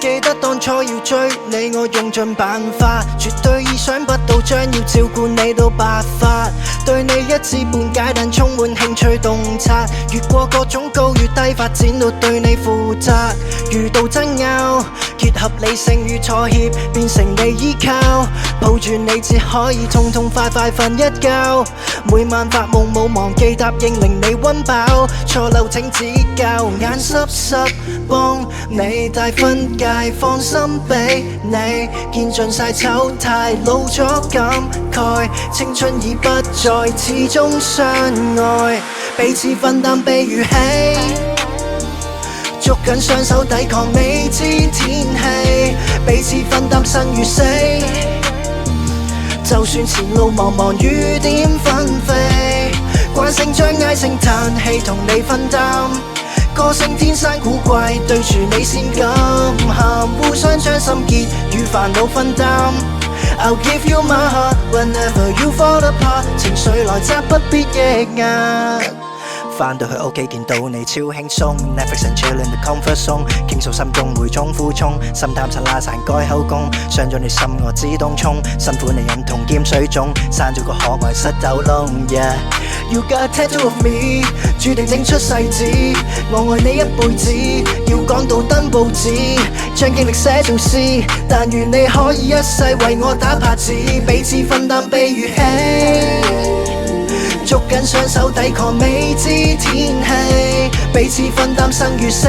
記得當初要追你，我用盡辦法，絕對意想不到將要照顧你到白髮，對你一知半解，但充滿興趣洞察，越過各種高與低，發展到對你負責。遇到爭拗，結合理性與妥協，變成你依靠，抱住你只可以痛痛快快瞓一覺。每晚發夢冇忘記答應令你溫飽，錯漏請指教，眼濕濕幫你帶分界，放心俾你見盡晒醜態，老咗感慨，青春已不再，始終相愛，彼此分擔悲與喜，捉緊雙手抵抗未知天氣，彼此分擔生與死，就算前路茫茫雨點紛飛，慣性將唉聲嘆氣同你分擔，個性天生古怪，對住你先敢喊，互相將心結與煩惱分擔。I'll give you my heart whenever you fall apart， 情緒來則不必抑壓。返到去屋企見到你超輕鬆 ，Netflix and chill in the comfort zone， 傾訴心中每種苦衷，心淡趁拉散改口供，傷咗你心我自動衝，辛苦你忍痛兼水腫，生咗個可愛膝頭窿。Yeah，you got a tattoo of me， 注定整出世紙，我愛你一輩子，要講到登報紙，將經歷寫做詩，但願你可以一世為我打拍子，彼此分擔悲與喜。捉緊雙手抵抗未知天氣，彼此分擔生與死，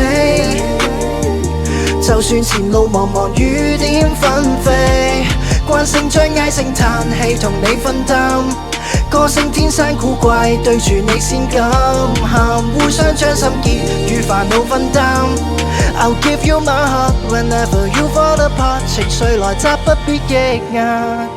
就算前路茫茫雨點紛飛，慣性將唉聲嘆氣同你分擔，個性天生古怪，對住你先敢喊，互相將心結與煩惱分擔。I'll give you my heart whenever you fall apart， 情緒來則不必抑壓。